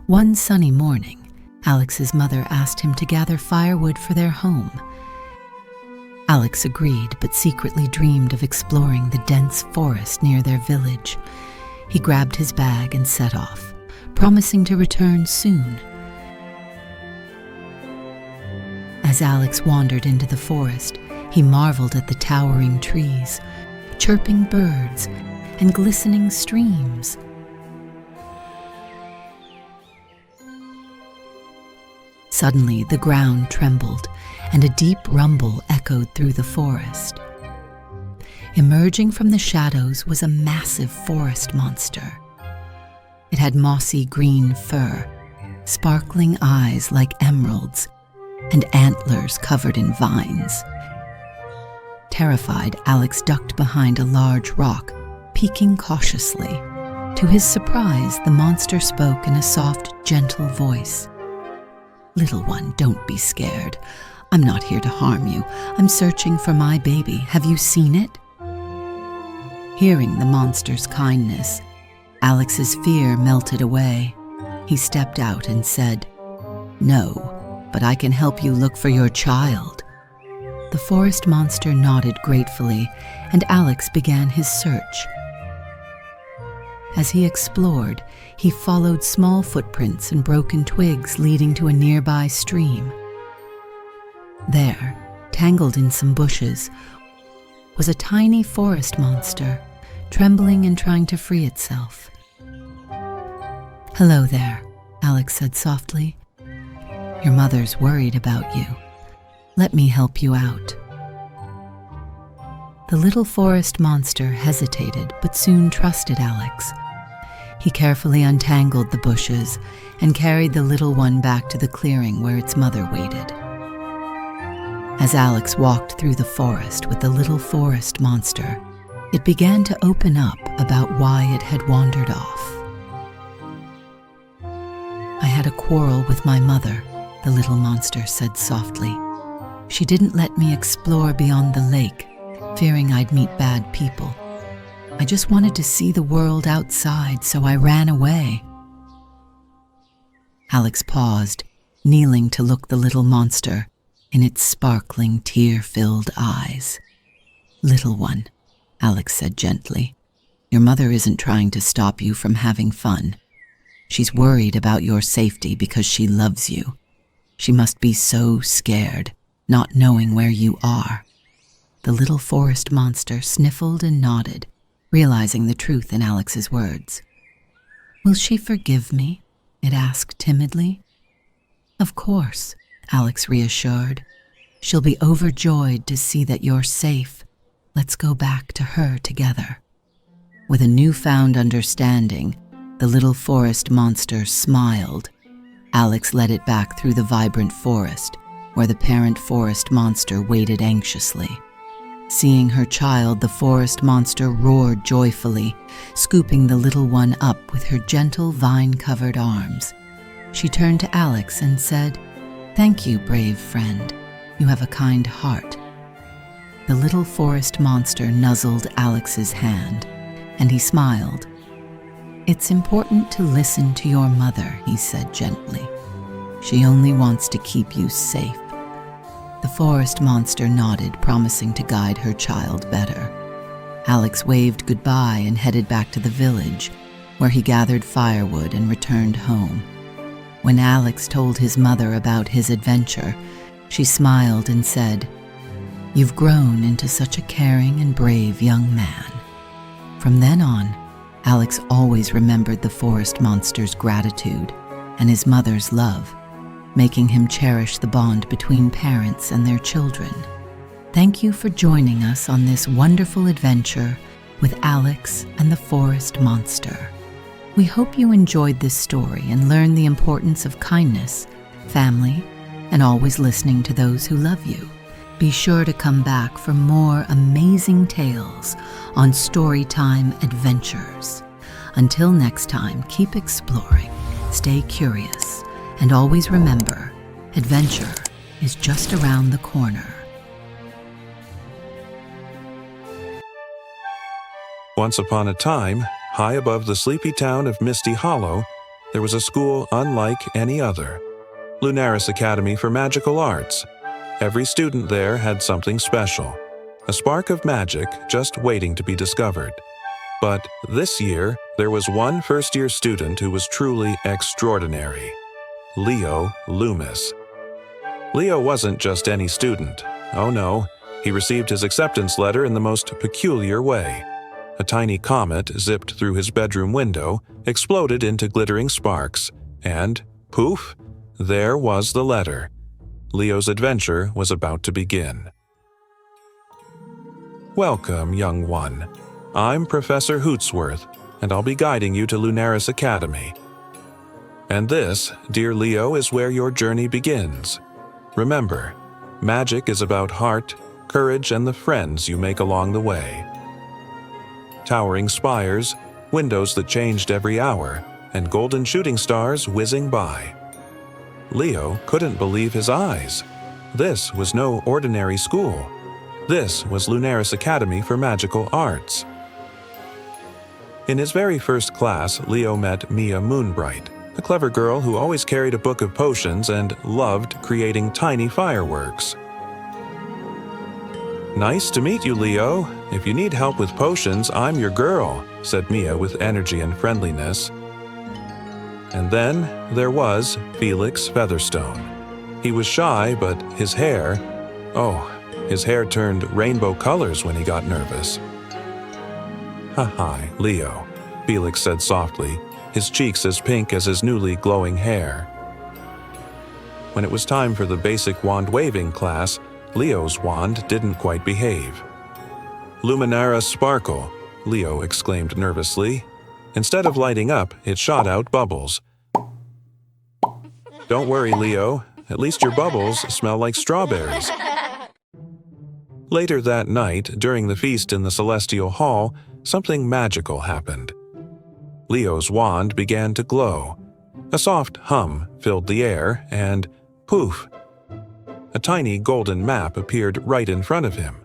One sunny morning, Alex's mother asked him to gather firewood for their home. Alex agreed, but secretly dreamed of exploring the dense forest near their village. He grabbed his bag and set off, promising to return soon. As Alex wandered into the forest, he marveled at the towering trees, chirping birds, and glistening streams. Suddenly, the ground trembled, and a deep rumble echoed through the forest. Emerging from the shadows was a massive forest monster. It had mossy green fur, sparkling eyes like emeralds, and antlers covered in vines. Terrified, Alex ducked behind a large rock, peeking cautiously. To his surprise, the monster spoke in a soft, gentle voice. "Little one, don't be scared. I'm not here to harm you. I'm searching for my baby. Have you seen it?" Hearing the monster's kindness, Alex's fear melted away. He stepped out and said, "No, but I can help you look for your child." The forest monster nodded gratefully, and Alex began his search. As he explored, he followed small footprints and broken twigs leading to a nearby stream. There, tangled in some bushes, was a tiny forest monster, trembling and trying to free itself. "Hello there," Alex said softly. "Your mother's worried about you. Let me help you out." The little forest monster hesitated, but soon trusted Alex. He carefully untangled the bushes and carried the little one back to the clearing where its mother waited. As Alex walked through the forest with the little forest monster, it began to open up about why it had wandered off. "I had a quarrel with my mother," the little monster said softly. "She didn't let me explore beyond the lake, fearing I'd meet bad people. I just wanted to see the world outside, so I ran away." Alex paused, kneeling to look the little monster in its sparkling, tear-filled eyes. "Little one," Alex said gently, "your mother isn't trying to stop you from having fun. She's worried about your safety because she loves you. She must be so scared, not knowing where you are." The little forest monster sniffled and nodded, realizing the truth in Alex's words. "Will she forgive me?" it asked timidly. "Of course," Alex reassured. "She'll be overjoyed to see that you're safe. Let's go back to her together." With a newfound understanding, the little forest monster smiled. Alex led it back through the vibrant forest, where the parent forest monster waited anxiously. Seeing her child, the forest monster roared joyfully, scooping the little one up with her gentle vine-covered arms. She turned to Alex and said, "Thank you, brave friend. You have a kind heart." The little forest monster nuzzled Alex's hand, and he smiled. "It's important to listen to your mother," he said gently. "She only wants to keep you safe." The forest monster nodded, promising to guide her child better. Alex waved goodbye and headed back to the village, where he gathered firewood and returned home. When Alex told his mother about his adventure, she smiled and said, "You've grown into such a caring and brave young man." From then on, Alex always remembered the forest monster's gratitude and his mother's love, making him cherish the bond between parents and their children. Thank you for joining us on this wonderful adventure with Alex and the Forest Monster. We hope you enjoyed this story and learned the importance of kindness, family, and always listening to those who love you. Be sure to come back for more amazing tales on Storytime Adventures. Until next time, keep exploring, stay curious, and always remember, adventure is just around the corner. Once upon a time, high above the sleepy town of Misty Hollow, there was a school unlike any other, Lunaris Academy for Magical Arts. Every student there had something special, a spark of magic just waiting to be discovered. But this year, there was one first-year student who was truly extraordinary, Leo Loomis. Leo wasn't just any student. Oh no, he received his acceptance letter in the most peculiar way. A tiny comet zipped through his bedroom window, exploded into glittering sparks, and, poof, there was the letter. Leo's adventure was about to begin. Welcome, young one. I'm Professor Hootsworth, and I'll be guiding you to Lunaris Academy. And this, dear Leo, is where your journey begins. Remember, magic is about heart, courage, and the friends you make along the way. Towering spires, windows that changed every hour, and golden shooting stars whizzing by. Leo couldn't believe his eyes. This was no ordinary school. This was Lunaris Academy for Magical Arts. In his very first class, Leo met Mia Moonbright, a clever girl who always carried a book of potions and loved creating tiny fireworks. "Nice to meet you, Leo. If you need help with potions, I'm your girl," said Mia with energy and friendliness. And then there was Felix Featherstone. He was shy, but his hair turned rainbow colors when he got nervous. "Hi, Leo," Felix said softly, his cheeks as pink as his newly glowing hair. When it was time for the basic wand-waving class, Leo's wand didn't quite behave. "Luminaris sparkle," Leo exclaimed nervously. Instead of lighting up, it shot out bubbles. "Don't worry, Leo. At least your bubbles smell like strawberries." Later that night, during the feast in the Celestial Hall, something magical happened. Leo's wand began to glow. A soft hum filled the air, and poof! A tiny golden map appeared right in front of him.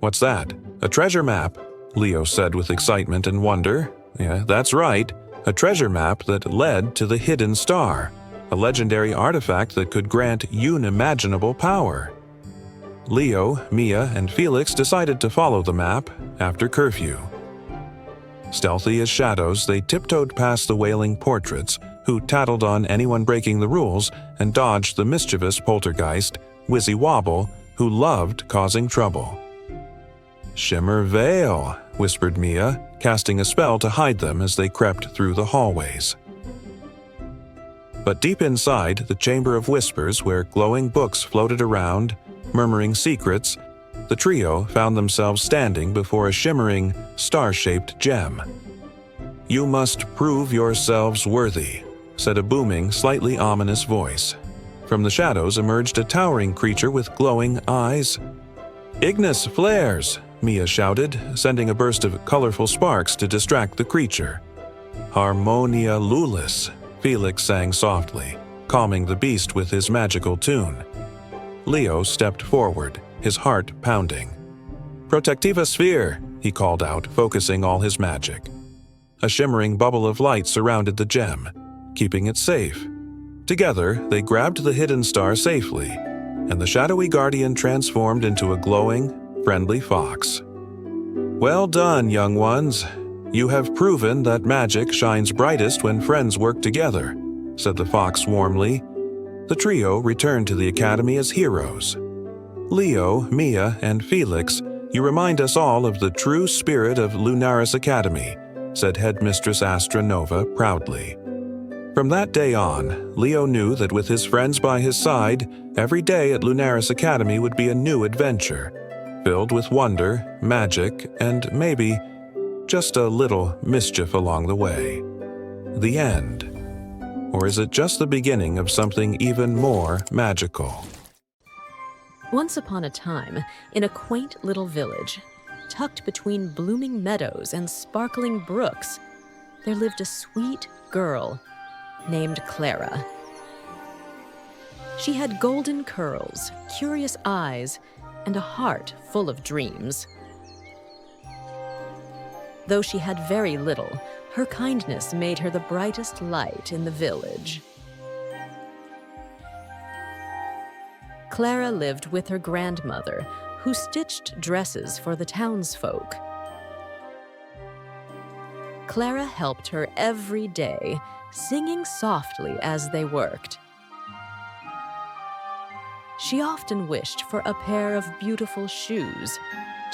"What's that? A treasure map?" Leo said with excitement and wonder. "Yeah, that's right. A treasure map that led to the Hidden Star, a legendary artifact that could grant unimaginable power." Leo, Mia, and Felix decided to follow the map after curfew. Stealthy as shadows, they tiptoed past the wailing portraits, who tattled on anyone breaking the rules, and dodged the mischievous poltergeist, Wizzy Wobble, who loved causing trouble. "Shimmer Veil," whispered Mia, casting a spell to hide them as they crept through the hallways. But deep inside the Chamber of Whispers, where glowing books floated around, murmuring secrets, the trio found themselves standing before a shimmering, star-shaped gem. "You must prove yourselves worthy," said a booming, slightly ominous voice. From the shadows emerged a towering creature with glowing eyes. "Ignis flares!" Mia shouted, sending a burst of colorful sparks to distract the creature. "Harmonia Lulis," Felix sang softly, calming the beast with his magical tune. Leo stepped forward, his heart pounding. "Protectiva Sphere," he called out, focusing all his magic. A shimmering bubble of light surrounded the gem, keeping it safe. Together, they grabbed the hidden star safely, and the shadowy guardian transformed into a glowing, friendly fox. "Well done, young ones. You have proven that magic shines brightest when friends work together," said the fox warmly. The trio returned to the academy as heroes. "Leo, Mia, and Felix, you remind us all of the true spirit of Lunaris Academy," said Headmistress Astronova proudly. From that day on, Leo knew that with his friends by his side, every day at Lunaris Academy would be a new adventure, filled with wonder, magic, and maybe just a little mischief along the way. The end. Or is it just the beginning of something even more magical? Once upon a time, in a quaint little village, tucked between blooming meadows and sparkling brooks, there lived a sweet girl named Clara. She had golden curls, curious eyes, and a heart full of dreams. Though she had very little, her kindness made her the brightest light in the village. Clara lived with her grandmother, who stitched dresses for the townsfolk. Clara helped her every day, singing softly as they worked. She often wished for a pair of beautiful shoes,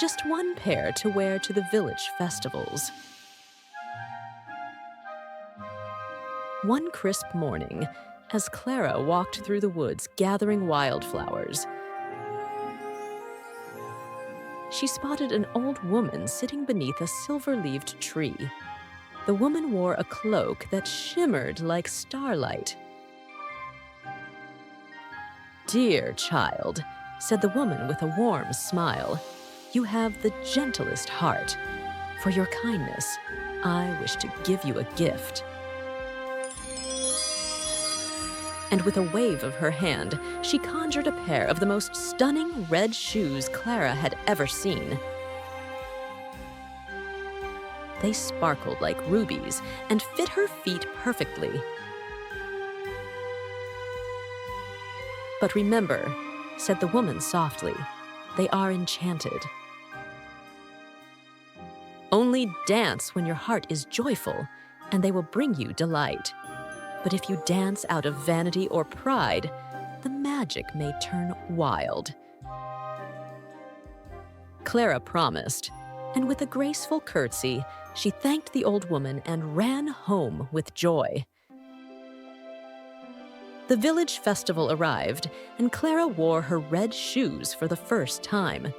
just one pair to wear to the village festivals. One crisp morning, as Clara walked through the woods gathering wildflowers, she spotted an old woman sitting beneath a silver-leaved tree. The woman wore a cloak that shimmered like starlight. "Dear child," said the woman with a warm smile, "you have the gentlest heart. For your kindness, I wish to give you a gift." And with a wave of her hand, she conjured a pair of the most stunning red shoes Clara had ever seen. They sparkled like rubies and fit her feet perfectly. "But remember," said the woman softly, "they are enchanted. Only dance when your heart is joyful, and they will bring you delight. But if you dance out of vanity or pride, the magic may turn wild." Clara promised, and with a graceful curtsy, she thanked the old woman and ran home with joy. The village festival arrived, and Clara wore her red shoes for the first time.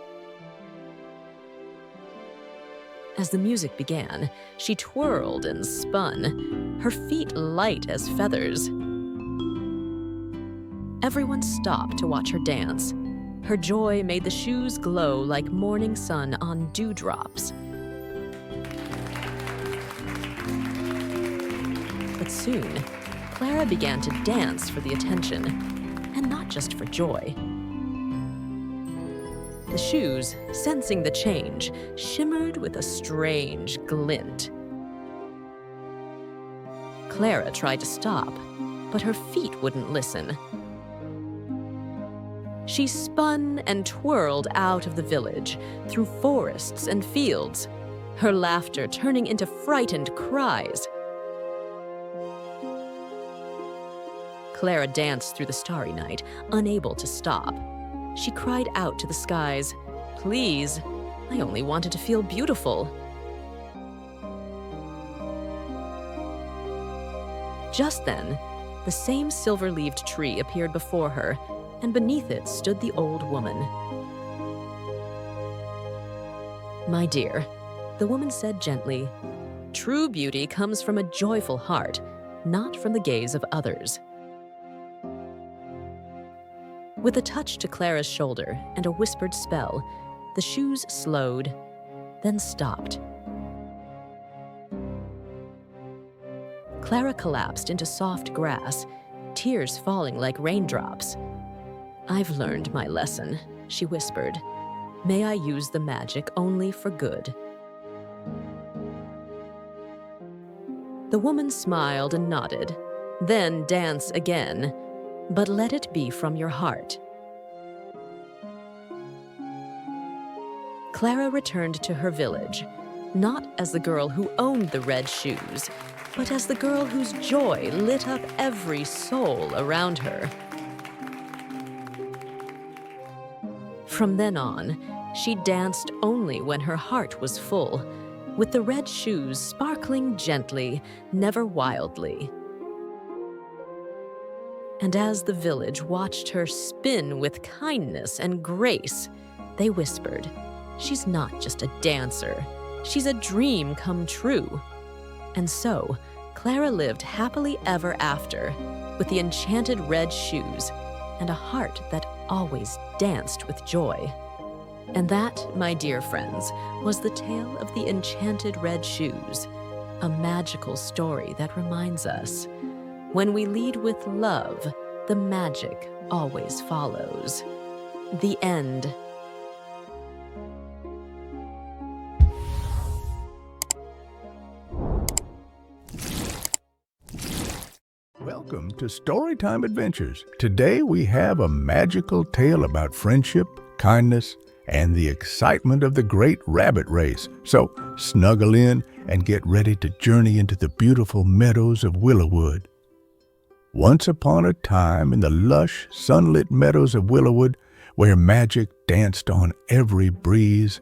As the music began, she twirled and spun, her feet light as feathers. Everyone stopped to watch her dance. Her joy made the shoes glow like morning sun on dewdrops. But soon, Clara began to dance for the attention, and not just for joy. The shoes, sensing the change, shimmered with a strange glint. Clara tried to stop, but her feet wouldn't listen. She spun and twirled out of the village, through forests and fields, her laughter turning into frightened cries. Clara danced through the starry night, unable to stop. She cried out to the skies, "Please, I only wanted to feel beautiful." Just then, the same silver-leaved tree appeared before her, and beneath it stood the old woman. "My dear," the woman said gently, "true beauty comes from a joyful heart, not from the gaze of others." With a touch to Clara's shoulder and a whispered spell, the shoes slowed, then stopped. Clara collapsed into soft grass, tears falling like raindrops. "I've learned my lesson," she whispered. "May I use the magic only for good." The woman smiled and nodded. "Then dance again, but let it be from your heart." Clara returned to her village, not as the girl who owned the red shoes, but as the girl whose joy lit up every soul around her. From then on, she danced only when her heart was full, with the red shoes sparkling gently, never wildly. And as the village watched her spin with kindness and grace, they whispered, "She's not just a dancer, she's a dream come true." And so, Clara lived happily ever after, with the enchanted red shoes and a heart that always danced with joy. And that, my dear friends, was the tale of the enchanted red shoes, a magical story that reminds us, when we lead with love, the magic always follows. The end. Welcome to Storytime Adventures. Today we have a magical tale about friendship, kindness, and the excitement of the Great Rabbit Race. So snuggle in and get ready to journey into the beautiful meadows of Willowwood. Once upon a time in the lush, sunlit meadows of Willowwood, where magic danced on every breeze,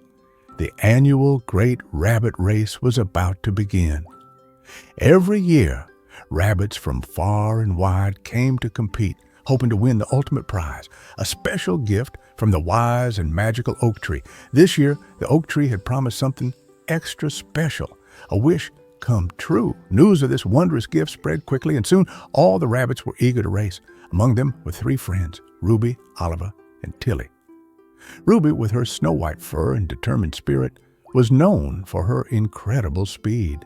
the annual Great Rabbit Race was about to begin. Every year, rabbits from far and wide came to compete, hoping to win the ultimate prize, a special gift from the wise and magical oak tree. This year, the oak tree had promised something extra special, a wish come true. News of this wondrous gift spread quickly, and soon all the rabbits were eager to race. Among them were three friends, Ruby, Oliver, and Tilly. Ruby, with her snow-white fur and determined spirit, was known for her incredible speed.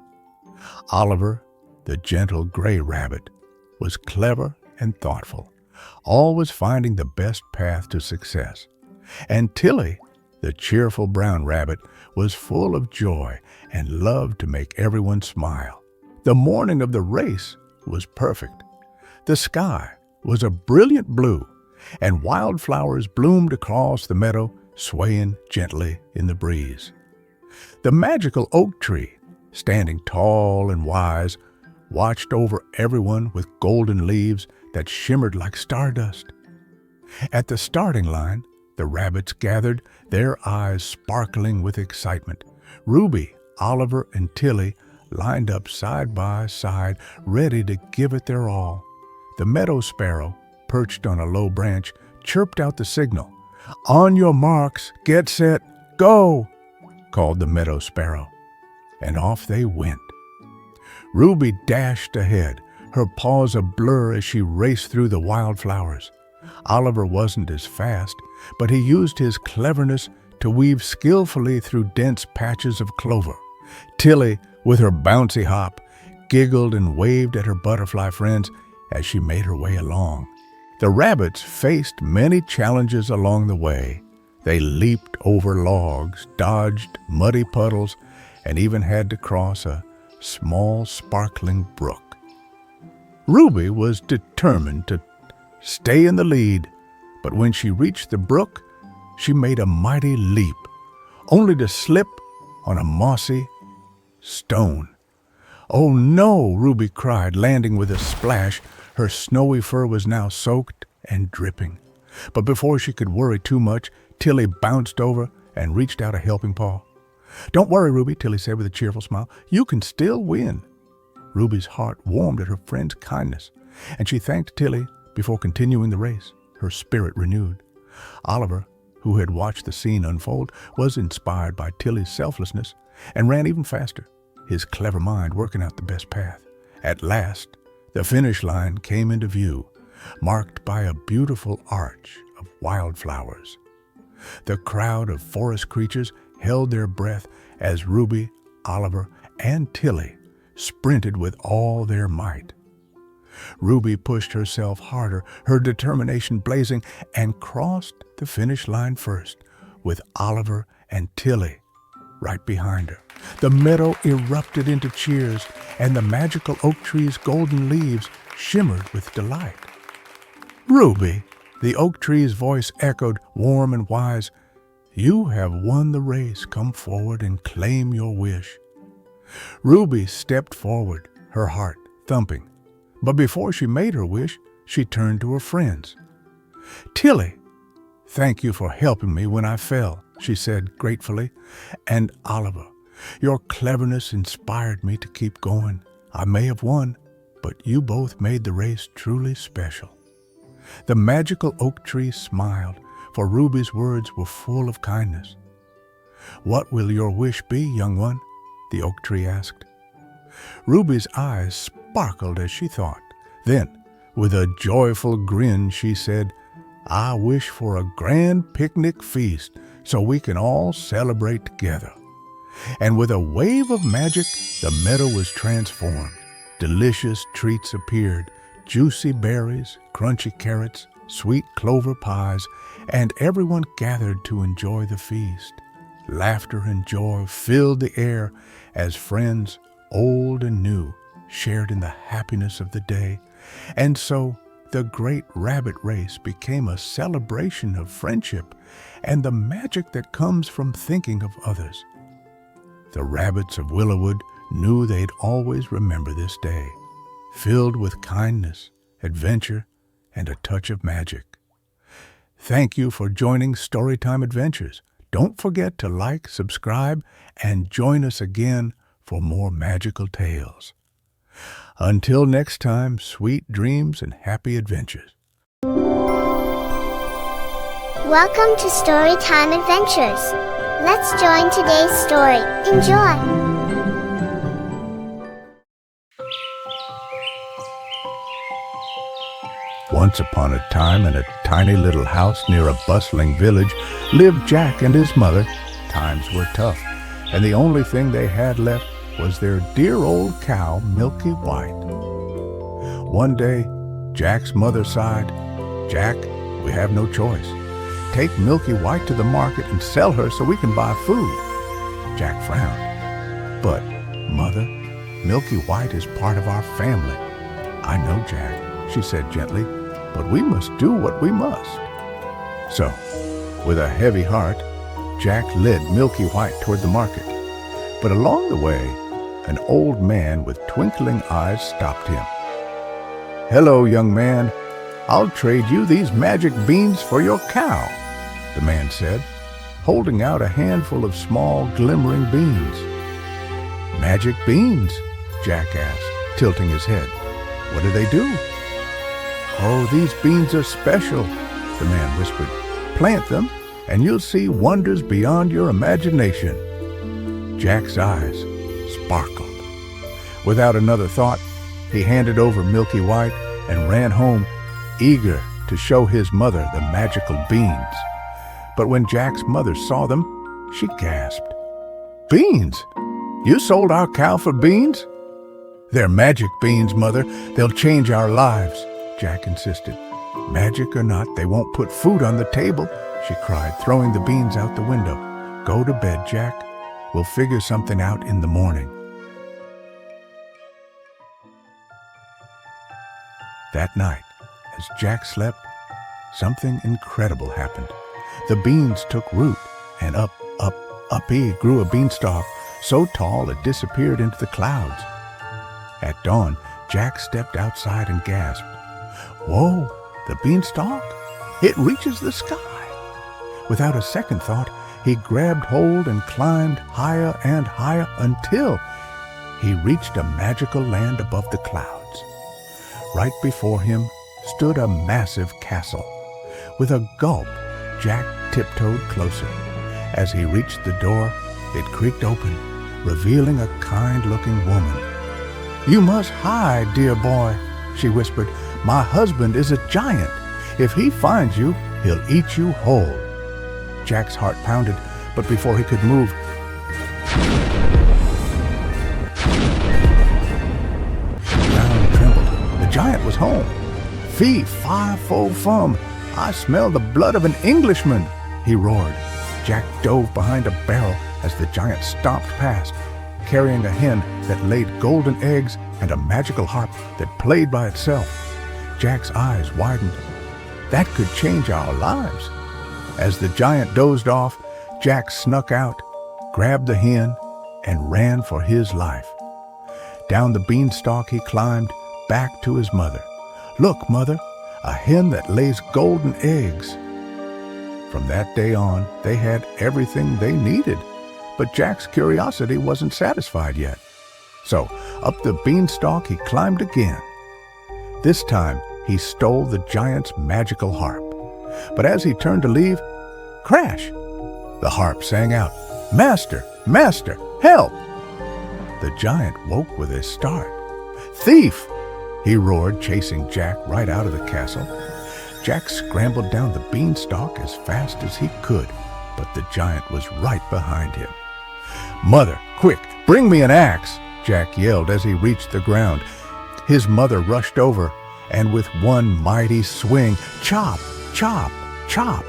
Oliver, the gentle gray rabbit, was clever and thoughtful, always finding the best path to success. And Tilly, the cheerful brown rabbit, was full of joy and loved to make everyone smile. The morning of the race was perfect. The sky was a brilliant blue, and wildflowers bloomed across the meadow, swaying gently in the breeze. The magical oak tree, standing tall and wise, watched over everyone with golden leaves that shimmered like stardust. At the starting line, the rabbits gathered, their eyes sparkling with excitement. Ruby, Oliver, and Tilly lined up side by side, ready to give it their all. The meadow sparrow, perched on a low branch, chirped out the signal. "On your marks, get set, go!" called the meadow sparrow. And off they went. Ruby dashed ahead, her paws a blur as she raced through the wildflowers. Oliver wasn't as fast, but he used his cleverness to weave skillfully through dense patches of clover. Tilly, with her bouncy hop, giggled and waved at her butterfly friends as she made her way along. The rabbits faced many challenges along the way. They leaped over logs, dodged muddy puddles, and even had to cross a small, sparkling brook. Ruby was determined to stay in the lead, but when she reached the brook, she made a mighty leap, only to slip on a mossy stone. "Oh no!" Ruby cried, landing with a splash. Her snowy fur was now soaked and dripping. But before she could worry too much, Tilly bounced over and reached out a helping paw. "Don't worry, Ruby," Tilly said with a cheerful smile. "You can still win." Ruby's heart warmed at her friend's kindness, and she thanked Tilly before continuing the race, her spirit renewed. Oliver, who had watched the scene unfold, was inspired by Tilly's selflessness and ran even faster, his clever mind working out the best path. At last, the finish line came into view, marked by a beautiful arch of wildflowers. The crowd of forest creatures held their breath as Ruby, Oliver, and Tilly sprinted with all their might. Ruby pushed herself harder, her determination blazing, and crossed the finish line first, with Oliver and Tilly right behind her. The meadow erupted into cheers, and the magical oak tree's golden leaves shimmered with delight. "Ruby," the oak tree's voice echoed, warm and wise, "you have won the race. Come forward and claim your wish." Ruby stepped forward, her heart thumping. But before she made her wish, she turned to her friends. "Tilly, thank you for helping me when I fell," she said gratefully. "And Oliver, your cleverness inspired me to keep going. I may have won, but you both made the race truly special." The magical oak tree smiled, for Ruby's words were full of kindness. "What will your wish be, young one?" the oak tree asked. Ruby's eyes sparkled as she thought. Then, with a joyful grin, she said, "I wish for a grand picnic feast so we can all celebrate together." And with a wave of magic, the meadow was transformed. Delicious treats appeared, juicy berries, crunchy carrots, sweet clover pies, and everyone gathered to enjoy the feast. Laughter and joy filled the air as friends, old and new, shared in the happiness of the day. And so the great rabbit race became a celebration of friendship and the magic that comes from thinking of others. The rabbits of Willowwood knew they'd always remember this day, filled with kindness, adventure, and a touch of magic. Thank you for joining Storytime Adventures. Don't forget to like, subscribe, and join us again for more magical tales. Until next time, sweet dreams and happy adventures. Welcome to Storytime Adventures. Let's join today's story. Enjoy! Once upon a time, in a tiny little house near a bustling village, lived Jack and his mother. Times were tough, and the only thing they had left was their dear old cow, Milky White. One day, Jack's mother sighed, "Jack, we have no choice. Take Milky White to the market and sell her so we can buy food." Jack frowned. "But, Mother, Milky White is part of our family." "I know, Jack," she said gently, "but we must do what we must." So, with a heavy heart, Jack led Milky White toward the market. But along the way, an old man with twinkling eyes stopped him. "Hello, young man. I'll trade you these magic beans for your cow," the man said, holding out a handful of small, glimmering beans. "Magic beans?" Jack asked, tilting his head. "What do they do?" "Oh, these beans are special," the man whispered. "Plant them, and you'll see wonders beyond your imagination." Jack's eyes sparkled. Without another thought, he handed over Milky White and ran home, eager to show his mother the magical beans. But when Jack's mother saw them, she gasped. "Beans? You sold our cow for beans?" "They're magic beans, Mother. They'll change our lives," Jack insisted. "Magic or not, they won't put food on the table," she cried, throwing the beans out the window. "Go to bed, Jack. We'll figure something out in the morning." That night, as Jack slept, something incredible happened. The beans took root, and up he grew a beanstalk, so tall it disappeared into the clouds. At dawn, Jack stepped outside and gasped. "Whoa, the beanstalk? It reaches the sky!" Without a second thought, he grabbed hold and climbed higher and higher until he reached a magical land above the clouds. Right before him stood a massive castle. With a gulp, Jack tiptoed closer. As he reached the door, it creaked open, revealing a kind-looking woman. "You must hide, dear boy," she whispered. "My husband is a giant. If he finds you, he'll eat you whole." Jack's heart pounded, but before he could move, the ground trembled. The giant was home. "Fee, fi, fo, fum, I smell the blood of an Englishman," he roared. Jack dove behind a barrel as the giant stomped past, carrying a hen that laid golden eggs and a magical harp that played by itself. Jack's eyes widened. That could change our lives. As the giant dozed off, Jack snuck out, grabbed the hen, and ran for his life. Down the beanstalk he climbed, back to his mother. "Look, Mother, a hen that lays golden eggs." From that day on, they had everything they needed, but Jack's curiosity wasn't satisfied yet. So up the beanstalk he climbed again. This time he stole the giant's magical harp. But as he turned to leave, crash! The harp sang out, "Master, Master, help!" The giant woke with a start. "Thief!" he roared, chasing Jack right out of the castle. Jack scrambled down the beanstalk as fast as he could, but the giant was right behind him. "Mother, quick, bring me an axe!" Jack yelled as he reached the ground. His mother rushed over, and with one mighty swing, chop, chop, chop,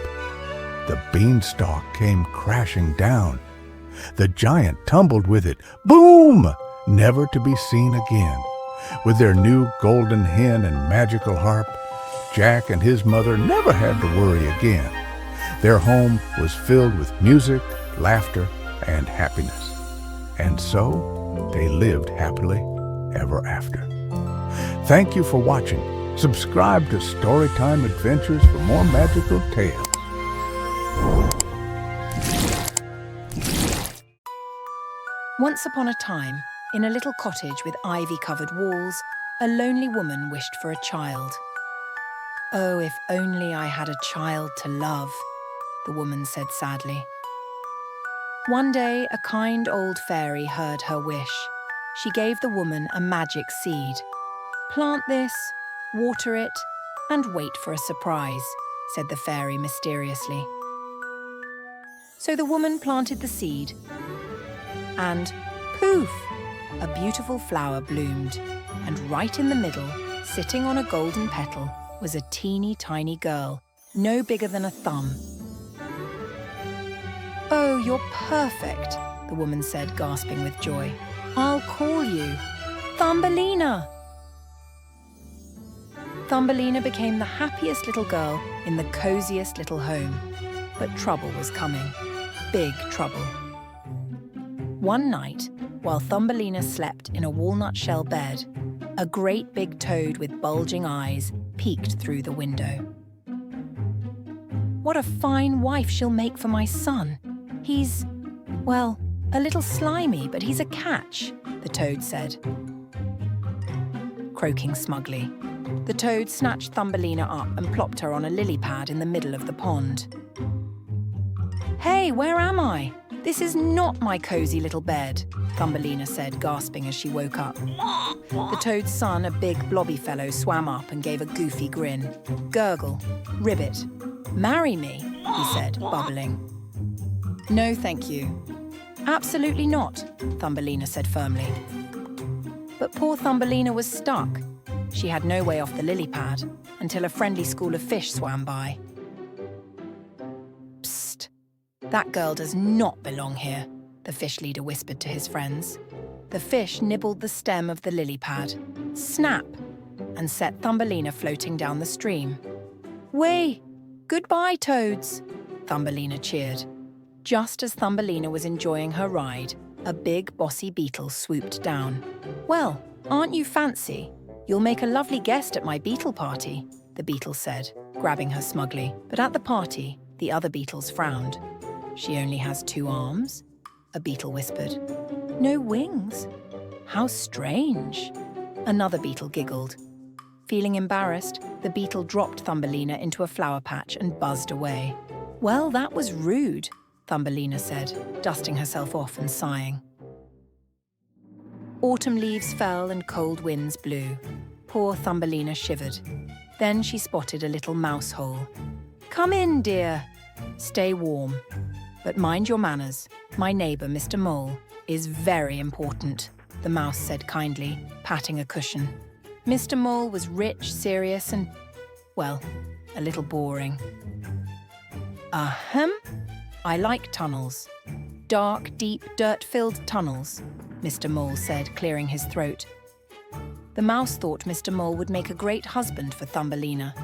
the beanstalk came crashing down. The giant tumbled with it, boom, never to be seen again. With their new golden hen and magical harp, Jack and his mother never had to worry again. Their home was filled with music, laughter, and happiness. And so they lived happily ever after. Thank you for watching. Subscribe to Storytime Adventures for more magical tales. Once upon a time, in a little cottage with ivy-covered walls, a lonely woman wished for a child. "Oh, if only I had a child to love," the woman said sadly. One day, a kind old fairy heard her wish. She gave the woman a magic seed. "Plant this, water it, and wait for a surprise," said the fairy mysteriously. So the woman planted the seed, and poof! A beautiful flower bloomed, and right in the middle, sitting on a golden petal, was a teeny tiny girl, no bigger than a thumb. "Oh, you're perfect," the woman said, gasping with joy. "I'll call you Thumbelina." Thumbelina became the happiest little girl in the coziest little home. But trouble was coming. Big trouble. One night, while Thumbelina slept in a walnut shell bed, a great big toad with bulging eyes peeked through the window. "What a fine wife she'll make for my son. He's, well, a little slimy, but he's a catch," the toad said, croaking smugly. The toad snatched Thumbelina up and plopped her on a lily pad in the middle of the pond. "Hey, where am I? This is not my cozy little bed," Thumbelina said, gasping as she woke up. The toad's son, a big blobby fellow, swam up and gave a goofy grin. "Gurgle, ribbit, marry me," he said, bubbling. "No, thank you." "Absolutely not," Thumbelina said firmly. But poor Thumbelina was stuck. She had no way off the lily pad until a friendly school of fish swam by. "Psst, that girl does not belong here," the fish leader whispered to his friends. The fish nibbled the stem of the lily pad, snap, and set Thumbelina floating down the stream. "Way! Goodbye, toads!" Thumbelina cheered. Just as Thumbelina was enjoying her ride, a big bossy beetle swooped down. "Well, aren't you fancy? You'll make a lovely guest at my beetle party," the beetle said, grabbing her smugly. But at the party, the other beetles frowned. "She only has 2 arms," a beetle whispered. "No wings? How strange." Another beetle giggled. Feeling embarrassed, the beetle dropped Thumbelina into a flower patch and buzzed away. "Well, that was rude," Thumbelina said, dusting herself off and sighing. Autumn leaves fell and cold winds blew. Poor Thumbelina shivered. Then she spotted a little mouse hole. "Come in, dear. Stay warm. But mind your manners. My neighbour, Mr. Mole, is very important," the mouse said kindly, patting a cushion. Mr. Mole was rich, serious, and, well, a little boring. "Ahem. I like tunnels. Dark, deep, dirt-filled tunnels," Mr. Mole said, clearing his throat. The mouse thought Mr. Mole would make a great husband for Thumbelina.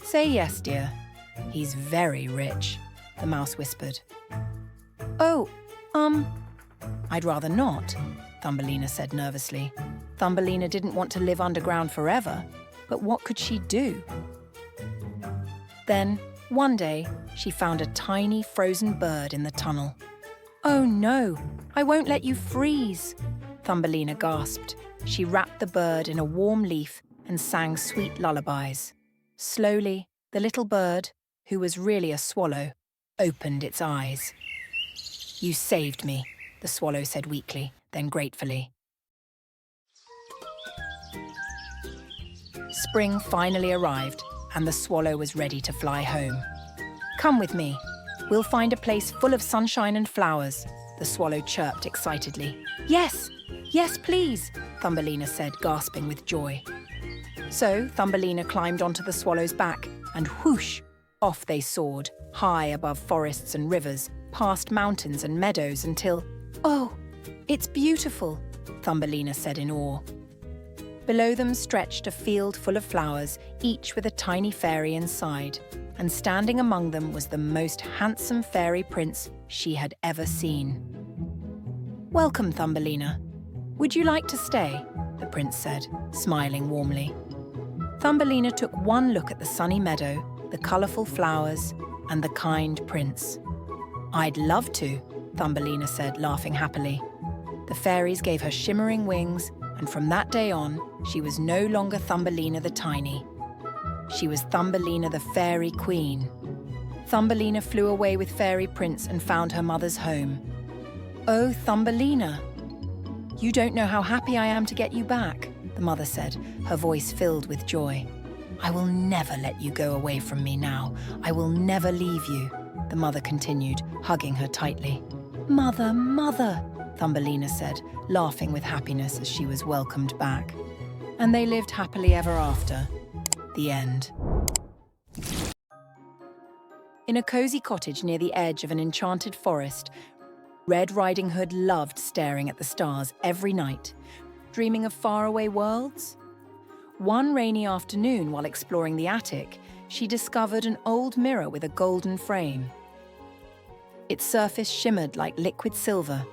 "Say yes, dear. He's very rich," the mouse whispered. "Oh, I'd rather not," Thumbelina said nervously. Thumbelina didn't want to live underground forever, but what could she do? Then, one day, she found a tiny frozen bird in the tunnel. "Oh no, I won't let you freeze," Thumbelina gasped. She wrapped the bird in a warm leaf and sang sweet lullabies. Slowly, the little bird, who was really a swallow, opened its eyes. "You saved me," the swallow said weakly, then gratefully. Spring finally arrived, and the swallow was ready to fly home. "Come with me. We'll find a place full of sunshine and flowers," the swallow chirped excitedly. "Yes, yes, please," Thumbelina said, gasping with joy. So Thumbelina climbed onto the swallow's back, and whoosh, off they soared, high above forests and rivers, past mountains and meadows until, "Oh, it's beautiful," Thumbelina said in awe. Below them stretched a field full of flowers, each with a tiny fairy inside, and standing among them was the most handsome fairy prince she had ever seen. "Welcome, Thumbelina. Would you like to stay?" the prince said, smiling warmly. Thumbelina took one look at the sunny meadow, the colourful flowers, and the kind prince. "I'd love to," Thumbelina said, laughing happily. The fairies gave her shimmering wings, and from that day on, she was no longer Thumbelina the Tiny. She was Thumbelina the Fairy Queen. Thumbelina flew away with Fairy Prince and found her mother's home. "Oh, Thumbelina, you don't know how happy I am to get you back," the mother said, her voice filled with joy. "I will never let you go away from me now. I will never leave you," the mother continued, hugging her tightly. "Mother, mother," Thumbelina said, laughing with happiness as she was welcomed back. And they lived happily ever after. The end. In a cozy cottage near the edge of an enchanted forest, Red Riding Hood loved staring at the stars every night, dreaming of faraway worlds. One rainy afternoon, while exploring the attic, she discovered an old mirror with a golden frame. Its surface shimmered like liquid silver.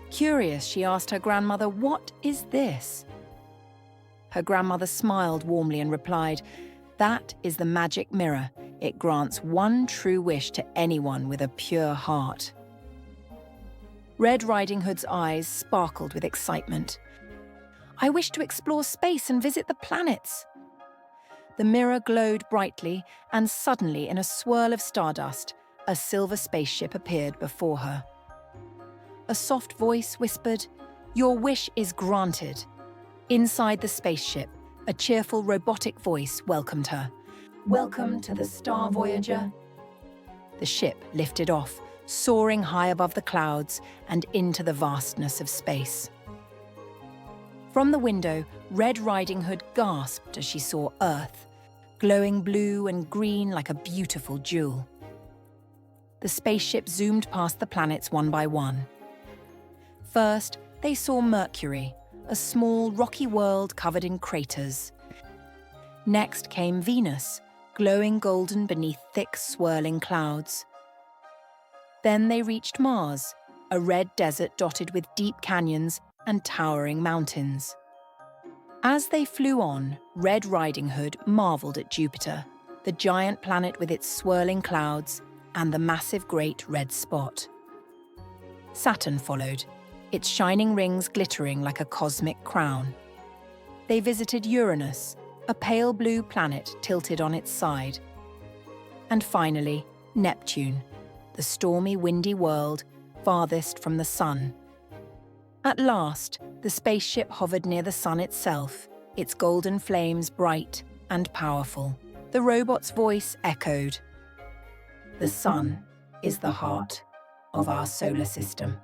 Curious, she asked her grandmother, "What is this?" Her grandmother smiled warmly and replied, "That is the magic mirror. It grants one true wish to anyone with a pure heart." Red Riding Hood's eyes sparkled with excitement. "I wish to explore space and visit the planets." The mirror glowed brightly, and suddenly, in a swirl of stardust, a silver spaceship appeared before her. A soft voice whispered, "Your wish is granted." Inside the spaceship, a cheerful robotic voice welcomed her. "Welcome to the Star Voyager." The ship lifted off, soaring high above the clouds and into the vastness of space. From the window, Red Riding Hood gasped as she saw Earth, glowing blue and green like a beautiful jewel. The spaceship zoomed past the planets one by one. First, they saw Mercury, a small rocky world covered in craters. Next came Venus, glowing golden beneath thick swirling clouds. Then they reached Mars, a red desert dotted with deep canyons and towering mountains. As they flew on, Red Riding Hood marveled at Jupiter, the giant planet with its swirling clouds and the massive great red spot. Saturn followed, its shining rings glittering like a cosmic crown. They visited Uranus, a pale blue planet tilted on its side. And finally, Neptune, the stormy, windy world farthest from the sun. At last, the spaceship hovered near the sun itself, its golden flames bright and powerful. The robot's voice echoed, "The sun is the heart of our solar system."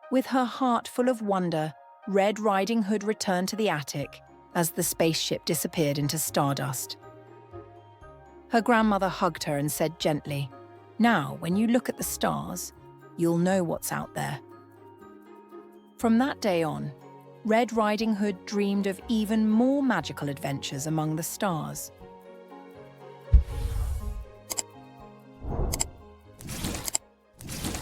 With her heart full of wonder, Red Riding Hood returned to the attic as the spaceship disappeared into stardust. Her grandmother hugged her and said gently, "Now, when you look at the stars, you'll know what's out there." From that day on, Red Riding Hood dreamed of even more magical adventures among the stars.